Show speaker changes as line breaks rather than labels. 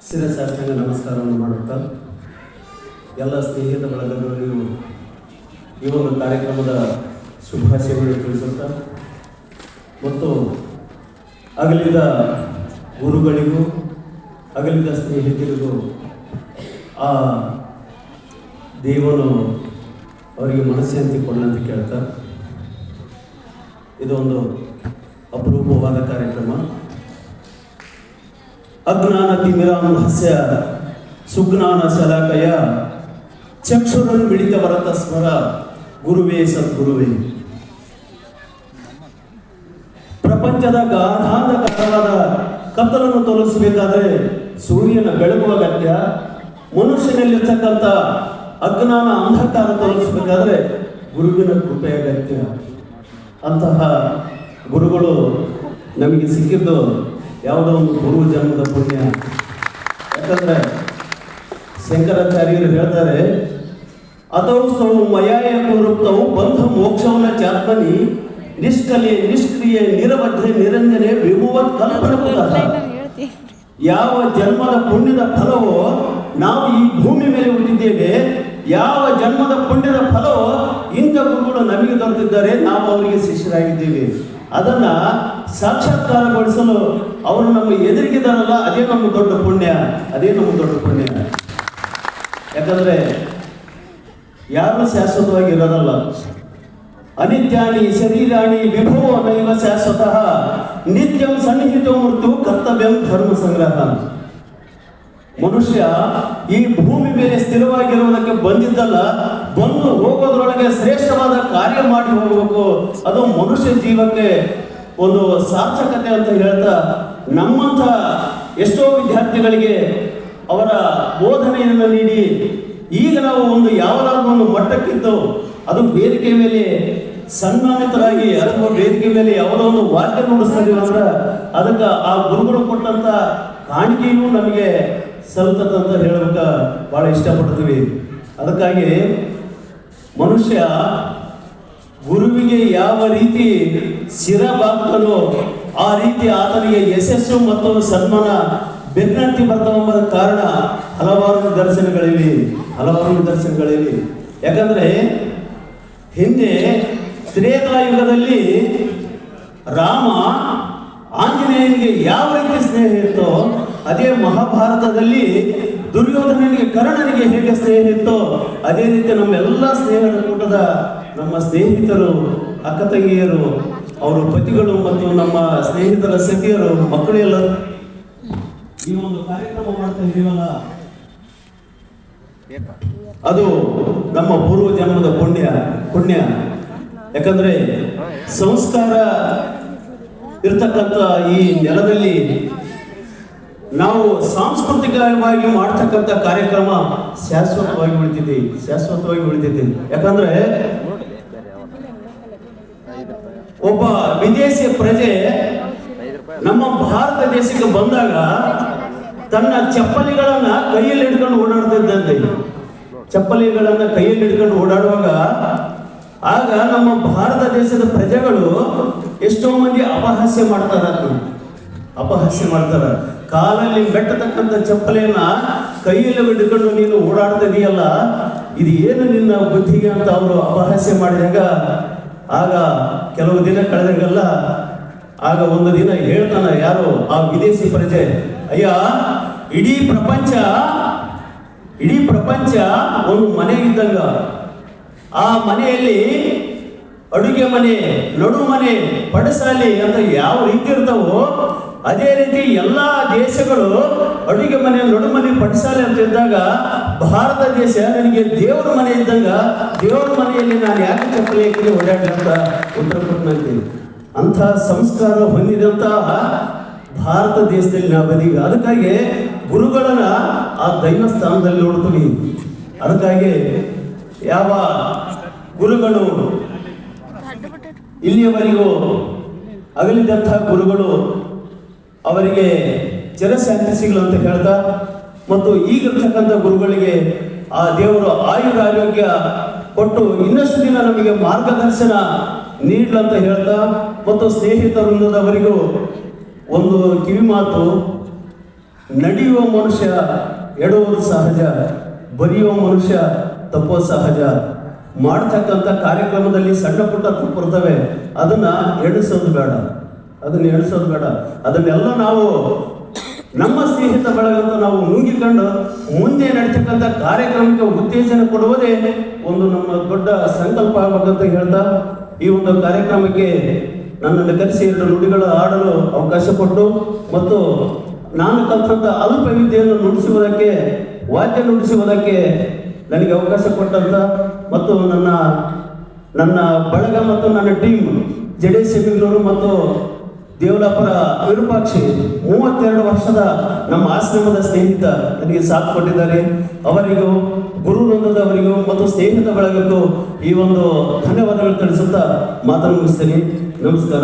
ಶಿರಸಾಷ್ಟಾಂಗ ನಮಸ್ಕಾರವನ್ನು ಮಾಡುತ್ತಾ ಎಲ್ಲ ಸ್ನೇಹಿತ ಬಳಗದವರಿಗೂ ಈ ಒಂದು ಕಾರ್ಯಕ್ರಮದ ಶುಭಾಶಯಗಳನ್ನು ತಿಳಿಸುತ್ತಾ ಮತ್ತು ಅಗಲಿದ ಗುರುಗಳಿಗೂ ಅಗಲಿದ ಸ್ನೇಹಿತರಿಗೂ ಆ ದೇವನು ಅವರಿಗೆ ಮನಸ್ಸಂತಿ ಕೊಡಲಂತ ಕೇಳ್ತಾ ಇದೊಂದು ಅಪರೂಪವಾದ ಕಾರ್ಯಕ್ರಮ. ಅಜ್ಞಾನ ತಿಮಿರಾಂಹಸ್ಯ ಸುಜ್ಞಾನ ಶಲಾಕಯ ಚಕ್ಷುರನ್ ಮಿಳಿತ ವರತ ಸ್ಮರ ಗುರುವೇ ಸದ್ಗುರುವೇ. ಪ್ರಪಂಚದ ಗಾಢಾದ ಕಾರಣವಾದ ಕತ್ತಲನ್ನು ತೋರಿಸಬೇಕಾದ್ರೆ ಸೂರ್ಯನ ಬೆಳಕು ಅಗತ್ಯ. ಮನುಷ್ಯನಲ್ಲಿರ್ತಕ್ಕಂಥ ಅಜ್ಞಾನ ಅಂಧಕಾರ ತೋರಿಸಬೇಕಾದ್ರೆ ಗುರುವಿನ ಕೃಪೆ ಅಗತ್ಯ. ಅಂತಹ ಗುರುಗಳು ನಮಗೆ ಸಿಕ್ಕಿದ್ದು ಯಾವುದೋ ಒಂದು ಗುರು ಜನ್ಮದ ಪುಣ್ಯ. ಯಾಕಂದರೆ ಶಂಕರಾಚಾರ್ಯರು ಹೇಳ್ತಾರೆ, ಅಥೌಸ್ತವು ಮಯಾಯ ಪೂರುಕ್ತವು ಬಂಧ ಮೋಕ್ಷವನ್ನ ಚಾತ್ಮನಿ ನಿಷ್ಕಲೆ ನಿಷ್ಕ್ರಿಯೆ ನಿರವಧ್ಯ ನಿರಂಜನೆ ವಿಭುವತ್ ಕಲ್ಪನಪುತಃ. ಯಾವ ಜನ್ಮದ ಪುಣ್ಯದ ಫಲವೋ ನಾವು ಈ ಭೂಮಿ ಮೇಲೆ ಹುಟ್ಟಿದ್ದೇವೆ, ಯಾವ ಜನ್ಮದ ಪುಣ್ಯದ ಫಲವೋ ಇಂಥ ಗುರುಗಳು ನಮಗೆ ದೊರೆತಿದ್ದಾರೆ, ನಾವು ಅವರಿಗೆ ಶಿಷ್ಯರಾಗಿದ್ದೇವೆ. ಅದನ್ನ ಸಾಕ್ಷಾತ್ಕಾರಗೊಳಿಸಲು ಅವರು ನಮ್ಮ ಎದುರಿಗಿದಾರಲ್ಲ, ಅದೇ ನಮ್ಮ ದೊಡ್ಡ ಪುಣ್ಯ, ಅದೇ ನಮ್ಮ ದೊಡ್ಡ ಪುಣ್ಯ. ಯಾಕಂದ್ರೆ ಯಾರು ಶಾಶ್ವತವಾಗಿ ಇರೋದಲ್ಲ. ಅನಿತ್ಯಾನಿ ಶರೀರಾಣಿ ವಿಭೋ ನೈವ ಶಾಶ್ವತಃ ನಿತ್ಯಂ ಸನ್ನಿಹಿತೋ ಮೃತ್ಯು ಕರ್ತವ್ಯಂ ಧರ್ಮ ಸಂಗ್ರಹ. ಮನುಷ್ಯ ಈ ಭೂಮಿ ಮೇಲೆ ಸ್ಥಿರವಾಗಿರುವುದಕ್ಕೆ ಬಂದಿದ್ದಲ್ಲ, ಬಂದು ಹೋಗೋದ್ರೊಳಗೆ ಶ್ರೇಷ್ಠವಾದ ಕಾರ್ಯ ಮಾಡಿ ಹೋಗಬೇಕು. ಅದು ಮನುಷ್ಯ ಜೀವಕ್ಕೆ ಒಂದು ಸಾರ್ಥಕತೆ ಅಂತ ಹೇಳ್ತಾ ನಮ್ಮಂಥ ಎಷ್ಟೋ ವಿದ್ಯಾರ್ಥಿಗಳಿಗೆ ಅವರ ಬೋಧನೆಯನ್ನು ನೀಡಿ ಈಗ ನಾವು ಒಂದು ಯಾವುದಾದ್ರೂ ಒಂದು ಮಟ್ಟಕ್ಕಿದ್ದು ಅದು ವೇದಿಕೆ ಮೇಲೆ ಸನ್ಮಾನಿತರಾಗಿ ಅಥವಾ ವೇದಿಕೆ ಮೇಲೆ ಯಾವುದೋ ಒಂದು ವಾಕ್ಯ ನುಡಿಸ್ತಾ ಇದೀವಿ ಅಂದ್ರೆ ಅದಕ್ಕೆ ಆ ಗುರುಗಳು ಕೊಟ್ಟಂತ ಕಾಣಿಕೆಯೂ ನಮಗೆ ಸಲ್ಲುತ್ತದೆ ಅಂತ ಹೇಳೋಕೆ ಭಾಳ ಇಷ್ಟಪಡ್ತೀವಿ. ಅದಕ್ಕಾಗಿ ಮನುಷ್ಯ ಗುರುವಿಗೆ ಯಾವ ರೀತಿ ಶಿರಬಾಗ್ತಾನೋ ಆ ರೀತಿ ಆತನಿಗೆ ಯಶಸ್ಸು ಮತ್ತು ಸನ್ಮಾನ ಬೆನ್ನತ್ತಿ ಬರ್ತಾವೆಂಬ ಕಾರಣ ಹಲವಾರು ನಿದರ್ಶನಗಳಿವೆ. ಯಾಕಂದ್ರೆ ಹಿಂದೆ ತ್ರೇತಾಯುಗದಲ್ಲಿ ರಾಮ ಆಂಜನೇಯನಿಗೆ ಯಾವ ರೀತಿ ಸ್ನೇಹ ಇತ್ತೋ, ಅದೇ ಮಹಾಭಾರತದಲ್ಲಿ ದುರ್ಯೋಧನನಿಗೆ ಕರ್ಣನಿಗೆ ಹೇಗೆ ಸ್ನೇಹ ಇತ್ತೋ ಅದೇ ರೀತಿ ನಮ್ಮೆಲ್ಲ ಸ್ನೇಹದ ಕೂಟದ ನಮ್ಮ ಸ್ನೇಹಿತರು, ಅಕ್ಕ ತಂಗಿಯರು, ಅವರ ಪತಿಗಳು ಮತ್ತು ನಮ್ಮ ಸ್ನೇಹಿತರ ಸಖಿಯರು, ಮಕ್ಕಳೆಲ್ಲ ಈ ಒಂದು ಕಾರ್ಯಕ್ರಮ ಮಾಡ್ತಾ ಇದೀವಲ್ಲ, ಅದು ನಮ್ಮ ಪೂರ್ವ ಜನ್ಮದ ಪುಣ್ಯ. ಯಾಕಂದ್ರೆ ಸಂಸ್ಕಾರ ಇರ್ತಕ್ಕಂಥ ಈ ನೆಲದಲ್ಲಿ ನಾವು ಸಾಂಸ್ಕೃತಿಕವಾಗಿ ಮಾಡ್ತಕ್ಕಂಥ ಕಾರ್ಯಕ್ರಮ ಶಾಶ್ವತವಾಗಿ ಉಳಿತೈತಿ. ಯಾಕಂದ್ರೆ ಒಬ್ಬ ವಿದೇಶಿ ಪ್ರಜೆ ನಮ್ಮ ಭಾರತ ದೇಶಕ್ಕೆ ಬಂದಾಗ ತನ್ನ ಚಪ್ಪಲಿಗಳನ್ನ ಕೈಯಲ್ಲಿ ಹಿಡ್ಕೊಂಡು ಓಡಾಡ್ತಿದ್ದಂತೆ. ಚಪ್ಪಲಿಗಳನ್ನ ಕೈಯಲ್ಲಿ ಹಿಡ್ಕೊಂಡು ಓಡಾಡುವಾಗ ಆಗ ನಮ್ಮ ಭಾರತ ದೇಶದ ಪ್ರಜೆಗಳು ಎಷ್ಟೋ ಮಂದಿ ಅಪಹಾಸ್ಯ ಮಾಡ್ತಾರ. ಕಾಲಲ್ಲಿ ಮೆಟ್ಟತಕ್ಕಂಥ ಚಪ್ಪಲಿಯನ್ನ ಕೈಯಲ್ಲಿ ಹಿಡ್ಕೊಂಡು ನೀನು ಓಡಾಡ್ತಿದೀಯಲ್ಲ, ಇದು ಏನು ನಿನ್ನ ಬುದ್ಧಿಗೆ ಅಂತ ಅವರು ಅಪಹಾಸ್ಯ ಮಾಡಿದಾಗ ಆಗ ಕೆಲವು ದಿನ ಕಳೆದಂಗೆಲ್ಲ ಆಗ ಒಂದು ದಿನ ಹೇಳ್ತಾನ ಯಾರು ಆ ವಿದೇಶಿ ಪ್ರಜೆ, ಅಯ್ಯ ಇಡೀ ಪ್ರಪಂಚ ಒಂದು ಮನೆ ಇದ್ದಂಗ, ಆ ಮನೆಯಲ್ಲಿ ಅಡುಗೆ ಮನೆ, ನಡು ಮನೆ, ಪಡಸಾಲಿ ಅಂತ ಯಾವ ರೀತಿ ಇರ್ತಾವೋ ಅದೇ ರೀತಿ ಎಲ್ಲಾ ದೇಶಗಳು ಅಡುಗೆ ಮನೆ, ನಡು ಮನೆ, ಪಡಸಾಲೆ ಅಂತ ಇದ್ದಾಗ ಭಾರತ ದೇಶ ನನಗೆ ದೇವರ ಮನೆ ಇದ್ದಂಗ, ದೇವರ ಮನೆಯಲ್ಲಿ ನಾನು ಯಾಕೆ ಚಪ್ಪಲಿ ಹಾಕಿ ಓಡಾಡಲಿ ಅಂತ ಉತ್ತರ ಕೊಟ್ಟಂತೀನಿ. ಅಂಥ ಸಂಸ್ಕಾರ ಹೊಂದಿದಂತಹ ಭಾರತ ದೇಶದಲ್ಲಿ ನಾವು ಬಂದೀವಿ. ಅದಕ್ಕಾಗಿ ಗುರುಗಳನ್ನ ಆ ದೈವ ಸ್ಥಾನದಲ್ಲಿ ನೋಡ್ತೀವಿ. ಅದಕ್ಕಾಗಿ ಯಾವ ಗುರುಗಳು ಇಲ್ಲಿಯವರೆಗೂ ಅಗಲಿದಂತಹ ಗುರುಗಳು ಅವರಿಗೆ ಚಿರಶಾಂತಿ ಸಿಗಲು ಅಂತ ಹೇಳ್ತಾ, ಮತ್ತು ಈಗಿರ್ತಕ್ಕಂಥ ಗುರುಗಳಿಗೆ ಆ ದೇವರು ಆರೋಗ್ಯ ಕೊಟ್ಟು ಇನ್ನಷ್ಟು ದಿನ ನಮಗೆ ಮಾರ್ಗದರ್ಶನ ನೀಡಲಂತ ಹೇಳ್ತಾ, ಮತ್ತು ಸ್ನೇಹಿತವೃಂದದವರಿಗೂ ಒಂದು ಕಿವಿ ಮಾತು, ನಡೆಯುವ ಮನುಷ್ಯ ಎಡುವುದು ಸಹಜ, ಬರೆಯುವ ಮನುಷ್ಯ ತಪ್ಪೋದು ಸಹಜ. ಮಾಡ್ತಕ್ಕಂಥ ಕಾರ್ಯಕ್ರಮದಲ್ಲಿ ಸಣ್ಣ ಪುಟ್ಟ ತಪ್ಪಿರ್ತವೆ, ಅದನ್ನು ಎಣಿಸೋದು ಬೇಡ, ಅದನ್ನೆಲ್ಲ ನಾವು ನಮ್ಮ ಸ್ನೇಹಿತ ಬಳಗಂತ ನಾವು ನುಂಗಿಕೊಂಡು ಮುಂದೆ ನಡೀತಕ್ಕಂಥ ಕಾರ್ಯಕ್ರಮಕ್ಕೆ ಉತ್ತೇಜನ ಕೊಡುವುದೇ ಒಂದು ನಮ್ಮ ದೊಡ್ಡ ಸಂಕಲ್ಪ ಆಗಬೇಕಂತ ಹೇಳ್ತಾ ಈ ಒಂದು ಕಾರ್ಯಕ್ರಮಕ್ಕೆ ನನ್ನನ್ನು ಕರೆಸಿ 2 ನುಡಿಗಳು ಆಡಲು ಅವಕಾಶ ಕೊಟ್ಟು ಮತ್ತು ನಾನು ಕಲಿತಂಥ ಅಲ್ಪ ವಿದ್ಯೆಯನ್ನು ನುಡಿಸುವುದಕ್ಕೆ, ವಾದ್ಯ ನುಡಿಸುವುದಕ್ಕೆ ನನಗೆ ಅವಕಾಶ ಕೊಟ್ಟಂತ ಮತ್ತು ನನ್ನ ಬಳಗ ಮತ್ತು ನನ್ನ ಟೀಮ್ ಜಡೇಶ್ ಬೆಂಗಳೂರು ಮತ್ತು ದೇವಲಾಪುರ ವಿರೂಪಾಕ್ಷಿ 32 ವರ್ಷದ ನಮ್ಮ ಆಶ್ರಮದ ಸ್ನೇಹಿತ ನನಗೆ ಸಾಥ್ ಕೊಟ್ಟಿದ್ದಾರೆ. ಅವರಿಗೂ ಗುರು ವೃಂದದವರಿಗೂ ಮತ್ತು ಸ್ನೇಹಿತ ಬಳಗಕ್ಕೂ ಈ ಒಂದು ಧನ್ಯವಾದಗಳು ತಿಳಿಸುತ್ತಾ ಮಾತನ್ನು ಮುಗಿಸ್ತೀನಿ. ನಮಸ್ಕಾರ.